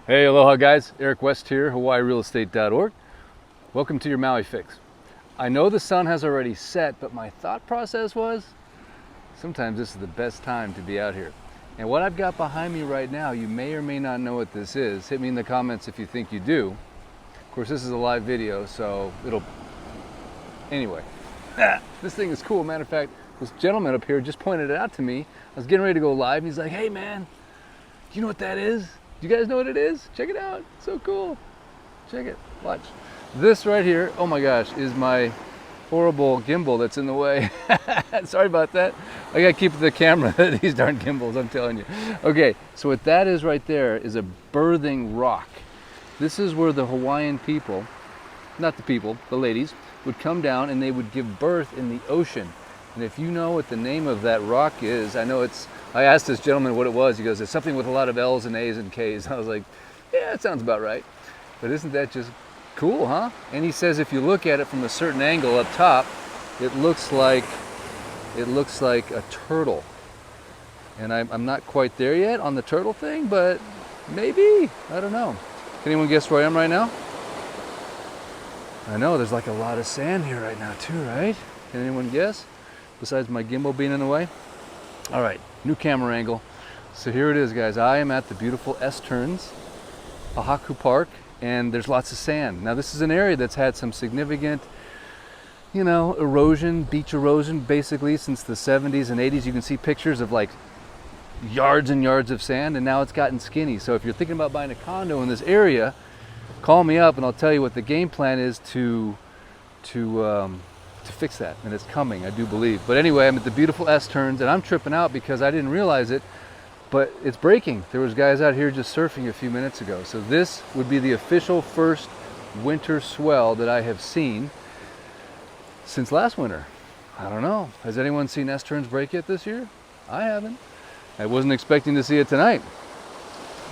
Hey, aloha guys, Eric West here, HawaiiRealEstate.org. Welcome to your Maui fix. I know the sun has already set, but my thought process was, sometimes this is the best time to be out here. And what I've got behind me right now, you may or may not know what this is. Hit me in the comments if you think you do. Of course, this is a live video, so anyway. This thing is cool. Matter of fact, this gentleman up here just pointed it out to me. I was getting ready to go live, and he's like, hey man, do you know what that is? Do you guys know what it is? Check it out. It's so cool. Check it. Watch. This right here, oh my gosh, is my horrible gimbal that's in the way. Sorry about that. I gotta keep the camera, these darn gimbals, I'm telling you. Okay, so what that is right there is a birthing rock. This is where the Hawaiian people, not the people, the ladies, would come down and they would give birth in the ocean. And if you know what the name of that rock is, I asked this gentleman what it was. He goes, it's something with a lot of L's and A's and K's. I was like, yeah, that sounds about right. But isn't that just cool, huh? And he says if you look at it from a certain angle up top, it looks like a turtle. And I'm not quite there yet on the turtle thing, but maybe, I don't know. Can anyone guess where I am right now? I know there's like a lot of sand here right now too, right? Can anyone guess? Besides my gimbal being in the way? All right, new camera angle. So here it is, guys. I am at the beautiful S-Turns, Oahu Park, and there's lots of sand. Now this is an area that's had some significant, erosion, beach erosion, basically since the 70s and 80s. You can see pictures of like yards and yards of sand, and now it's gotten skinny. So if you're thinking about buying a condo in this area, call me up and I'll tell you what the game plan is to fix that, and it's coming, I do believe. But anyway, I'm at the beautiful S-Turns, and I'm tripping out because I didn't realize it, but it's breaking. There was guys out here just surfing a few minutes ago. So this would be the official first winter swell that I have seen since last winter. I don't know. Has anyone seen S-Turns break yet this year? I haven't. I wasn't expecting to see it tonight.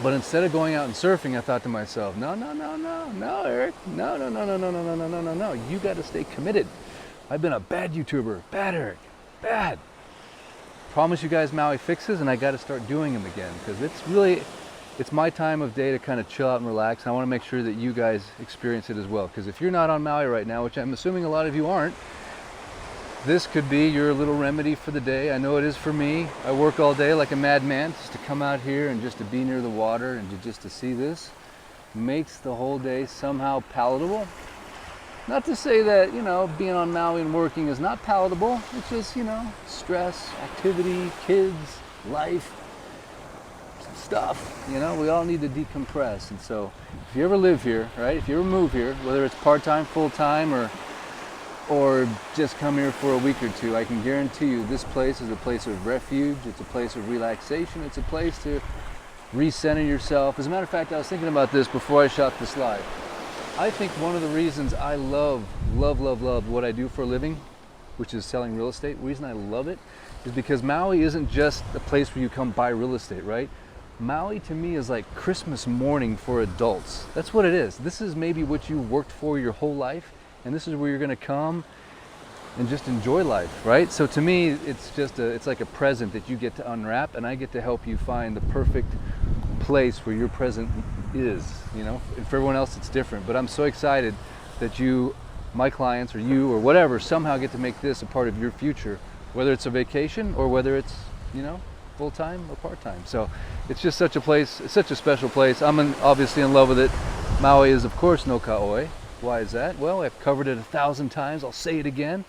But instead of going out and surfing, I thought to myself, no, Eric. No. You got to stay committed. I've been a bad YouTuber. Bad, Eric. Bad. Promise you guys Maui fixes, and I got to start doing them again because it's my time of day to kind of chill out and relax. And I want to make sure that you guys experience it as well. Because if you're not on Maui right now, which I'm assuming a lot of you aren't, this could be your little remedy for the day. I know it is for me. I work all day like a madman. Just to come out here and just to be near the water and just to see this makes the whole day somehow palatable. Not to say that, being on Maui and working is not palatable. It's just, stress, activity, kids, life, stuff. We all need to decompress. And so if you ever live here, right, if you ever move here, whether it's part-time, full-time, or just come here for a week or two, I can guarantee you this place is a place of refuge. It's a place of relaxation. It's a place to recenter yourself. As a matter of fact, I was thinking about this before I shot this live. I think one of the reasons I love what I do for a living, which is selling real estate, the reason I love it is because Maui isn't just a place where you come buy real estate, right? Maui to me is like Christmas morning for adults. That's what it is. This is maybe what you worked for your whole life, and this is where you're gonna come and just enjoy life, right? So to me, it's like a present that you get to unwrap, and I get to help you find the perfect place where your present is, and for everyone else it's different. But I'm so excited that you, my clients, or you, or whatever, somehow get to make this a part of your future, whether it's a vacation or whether it's, full-time or part-time. So it's just such a place, it's such a special place. I'm obviously in love with it. Maui is, of course, no ka'oi. Why is that? Well, I've covered it 1,000 times. I'll say it again.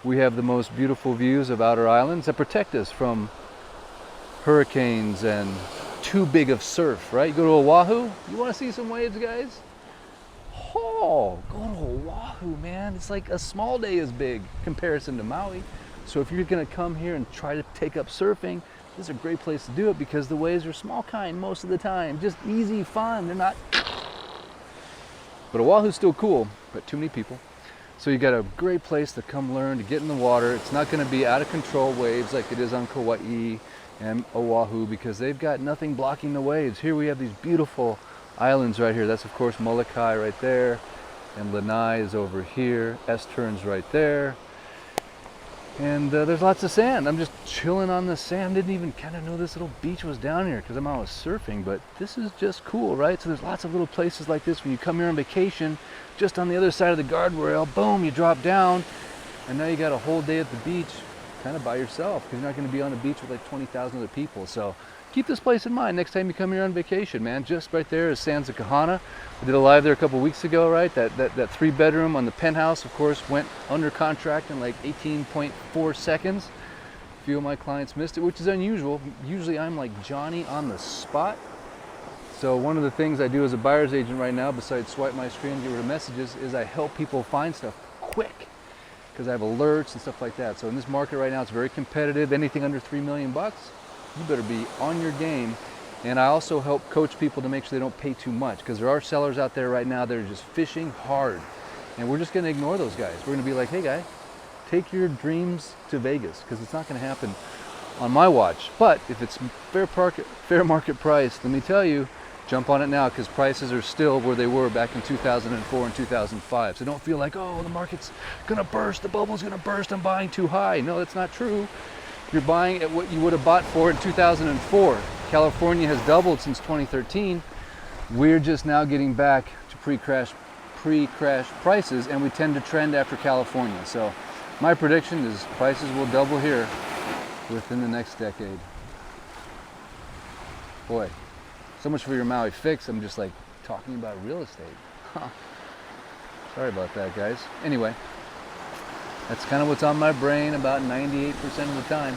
We have the most beautiful views of outer islands that protect us from hurricanes and too big of surf, right? You go to Oahu, you want to see some waves, guys? Oh, go to Oahu, man. It's like a small day is big comparison to Maui. So if you're going to come here and try to take up surfing, this is a great place to do it because the waves are small kind most of the time. Just easy, fun. They're not... But Oahu's still cool, but too many people. So you got a great place to come learn, to get in the water. It's not going to be out of control waves like it is on Kauai and Oahu because they've got nothing blocking the waves. Here we have these beautiful islands right here. That's of course Molokai right there, and Lanai is over here. S-Turns right there. And there's lots of sand. I'm just chilling on the sand. Didn't even kind of know this little beach was down here because I'm always surfing, but this is just cool, right? So there's lots of little places like this when you come here on vacation, just on the other side of the guardrail, boom, you drop down, and now you got a whole day at the beach kind of by yourself because you're not going to be on the beach with like 20,000 other people. So keep this place in mind next time you come here on vacation, man. Just right there is Sands of Kahana. I did a live there a couple weeks ago, right? That 3-bedroom on the penthouse, of course, went under contract in like 18.4 seconds. A few of my clients missed it, which is unusual. Usually I'm like Johnny on the spot. So one of the things I do as a buyer's agent right now, besides swipe my screen and get rid of messages, is I help people find stuff quick because I have alerts and stuff like that. So in this market right now, it's very competitive. Anything under $3 million bucks, you better be on your game. And I also help coach people to make sure they don't pay too much because there are sellers out there right now that are just fishing hard. And we're just going to ignore those guys. We're going to be like, hey guy, take your dreams to Vegas because it's not going to happen on my watch. But if it's fair market price, let me tell you, jump on it now because prices are still where they were back in 2004 and 2005. So don't feel like, oh, the market's going to burst, the bubble's going to burst, I'm buying too high. No, that's not true. You're buying at what you would have bought for in 2004. California has doubled since 2013. We're just now getting back to pre-crash prices, and we tend to trend after California. So my prediction is prices will double here within the next decade. Boy, so much for your Maui fix. I'm just like talking about real estate. Huh. Sorry about that, guys. Anyway, that's kind of what's on my brain about 98% of the time.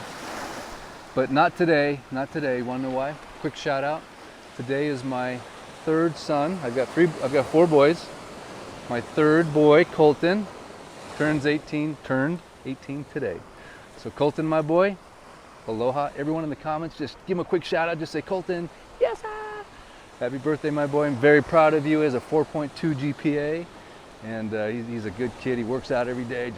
But not today, not today. Want to know why? Quick shout out. Today is my third son. I've got 4 boys. My third boy, Colton, turned 18 today. So Colton, my boy, aloha. Everyone in the comments, just give him a quick shout out. Just say, Colton, yes, ah. Happy birthday, my boy. I'm very proud of you. He has a 4.2 GPA. And he's a good kid. He works out every day,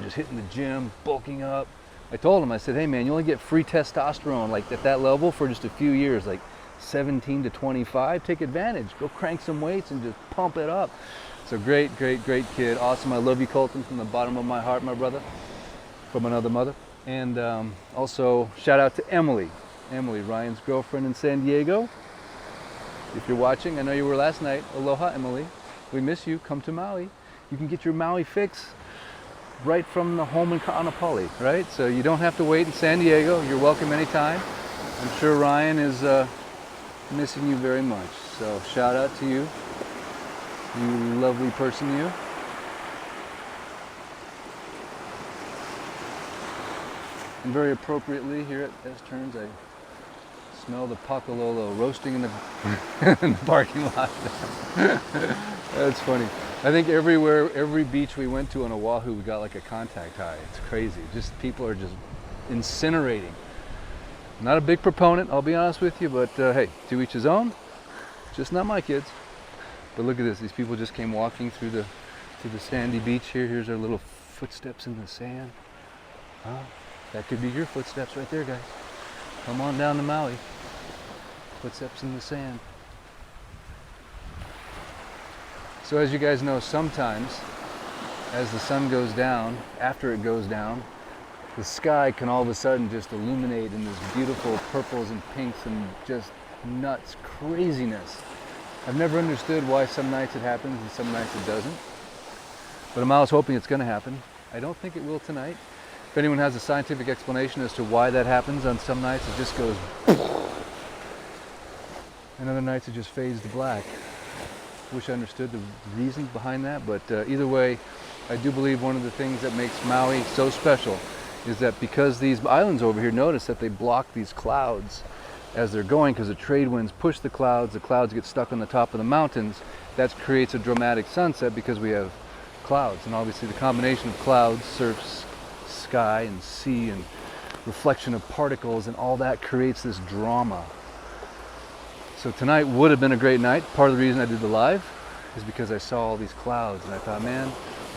just hitting the gym, bulking up. I told him, I said, hey man, you only get free testosterone like at that level for just a few years, like 17 to 25. Take advantage. Go crank some weights and just pump it up. So great kid. Awesome. I love you, Colton, from the bottom of my heart, my brother, from another mother. And also shout out to Emily, Ryan's girlfriend in San Diego. If you're watching, I know you were last night. Aloha, Emily. We miss you. Come to Maui. You can get your Maui fix right from the home in Ka'anapali, right? So you don't have to wait in San Diego. You're welcome anytime. I'm sure Ryan is missing you very much. So shout out to you, you lovely person, you. And very appropriately here at S Turns, I smell the pakalolo roasting in the, in the parking lot. That's funny. I think every beach we went to on Oahu, we got like a contact high. It's crazy. Just people are just incinerating. Not a big proponent, I'll be honest with you, but hey, to each his own. Just not my kids. But look at this. These people just came walking through the sandy beach here. Here's our little footsteps in the sand. Huh? That could be your footsteps right there, guys. Come on down to Maui. Footsteps in the sand. So as you guys know, sometimes as the sun goes down, after it goes down, the sky can all of a sudden just illuminate in this beautiful purples and pinks and just nuts craziness. I've never understood why some nights it happens and some nights it doesn't. But I'm always hoping it's going to happen. I don't think it will tonight. If anyone has a scientific explanation as to why that happens on some nights, it just goes and other nights it just fades to black. Wish I understood the reasons behind that, but either way, I do believe one of the things that makes Maui so special is that because these islands over here, notice that they block these clouds as they're going because the trade winds push the clouds get stuck on the top of the mountains. That creates a dramatic sunset because we have clouds, and obviously the combination of clouds, surf, sky, and sea, and reflection of particles, and all that creates this drama. So tonight would have been a great night. Part of the reason I did the live is because I saw all these clouds and I thought, man,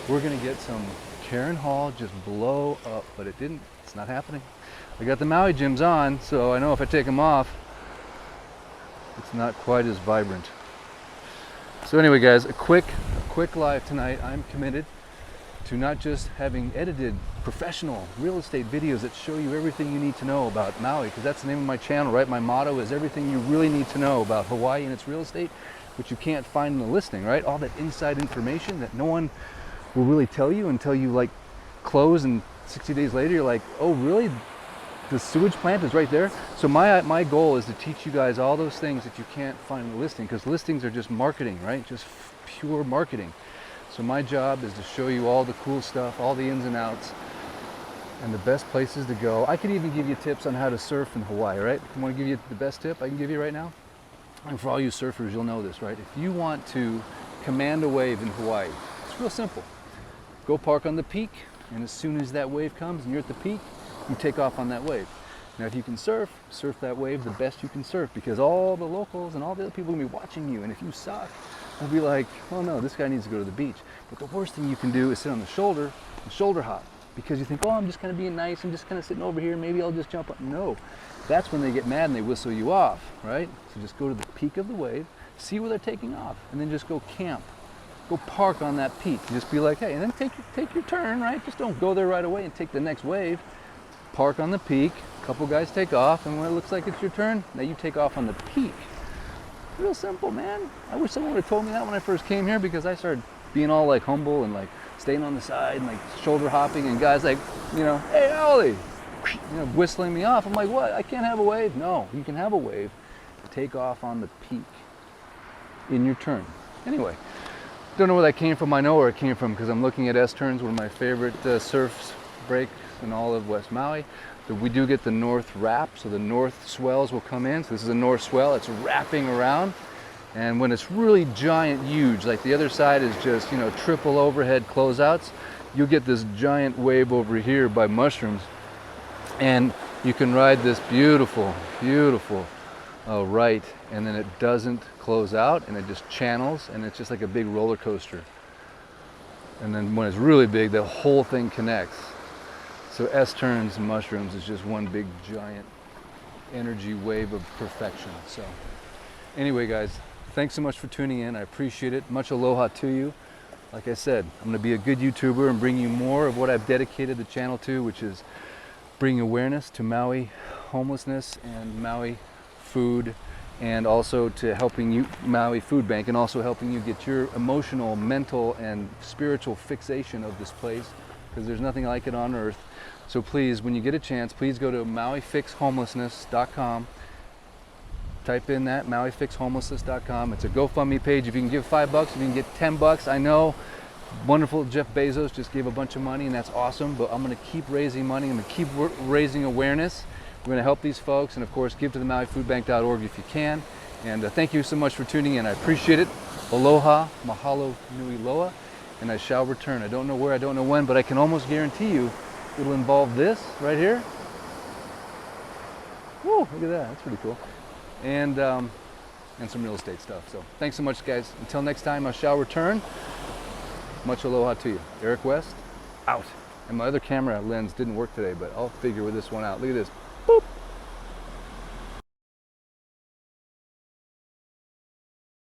we're gonna get some Karen Hall just blow up, but it didn't. It's not happening. I got the Maui gyms on, so I know if I take them off, it's not quite as vibrant. So anyway, guys, a quick live tonight. I'm committed. to not just having edited professional real estate videos that show you everything you need to know about Maui, because that's the name of my channel, right? My motto is everything you really need to know about Hawaii and its real estate, which you can't find in the listing, right? All that inside information that no one will really tell you until you like close, and 60 days later you're like, oh really? The sewage plant is right there. So my goal is to teach you guys all those things that you can't find in the listing, because listings are just marketing, right? Just pure marketing. So my job is to show you all the cool stuff, all the ins and outs, and the best places to go. I could even give you tips on how to surf in Hawaii, right? I want to give you the best tip I can give you right now. And for all you surfers, you'll know this, right? If you want to command a wave in Hawaii, it's real simple. Go park on the peak, and as soon as that wave comes and you're at the peak, you take off on that wave. Now if you can surf that wave the best you can surf, because all the locals and all the other people are going to be watching you, and if you suck, they'll be like, oh no, this guy needs to go to the beach. But the worst thing you can do is sit on the shoulder and shoulder hop, because you think, oh, I'm just kind of being nice, I'm just kind of sitting over here, maybe I'll just jump up. No, that's when they get mad and they whistle you off, right? So just go to the peak of the wave, see where they're taking off, and then just go camp. Go park on that peak. Just be like, hey, and then take your turn, right? Just don't go there right away and take the next wave. Park on the peak, a couple guys take off, and when it looks like it's your turn, now you take off on the peak. Real simple, man. I wish someone would have told me that when I first came here, because I started being all like humble and like staying on the side and like shoulder hopping, and guys like, you know, hey Ollie, you know, whistling me off. I'm like, what? I can't have a wave? No, you can have a wave. Take off on the peak in your turn. Anyway, don't know where that came from. I know where it came from because I'm looking at S-turns, one of my favorite surf breaks in all of West Maui. We do get the north wrap, so the north swells will come in. So this is a north swell, it's wrapping around. And when it's really giant, huge, like the other side is just, you know, triple overhead closeouts, you'll get this giant wave over here by Mushrooms. And you can ride this beautiful, beautiful right, and then it doesn't close out, and it just channels, and it's just like a big roller coaster. And then when it's really big, the whole thing connects. So S-turns and Mushrooms is just one big giant energy wave of perfection. So anyway, guys, thanks so much for tuning in. I appreciate it. Much aloha to you. Like I said, I'm going to be a good YouTuber and bring you more of what I've dedicated the channel to, which is bringing awareness to Maui homelessness and Maui food, and also to helping you, Maui Food Bank, and also helping you get your emotional, mental, and spiritual fixation of this place, because there's nothing like it on earth. So please, when you get a chance, please go to MauiFixHomelessness.com. Type in that, MauiFixHomelessness.com. It's a GoFundMe page. If you can give $5, if you can get $10, I know wonderful Jeff Bezos just gave a bunch of money, and that's awesome, but I'm going to keep raising money. I'm going to keep raising awareness. We're going to help these folks, and of course, give to the MauiFoodBank.org if you can. And thank you so much for tuning in. I appreciate it. Aloha, mahalo nui loa, and I shall return. I don't know where, I don't know when, but I can almost guarantee you it'll involve this right here. Woo, look at that, that's pretty cool. And some real estate stuff. So thanks so much, guys. Until next time, I shall return. Much aloha to you. Eric West, out. And my other camera lens didn't work today, but I'll figure with this one out. Look at this. Boop.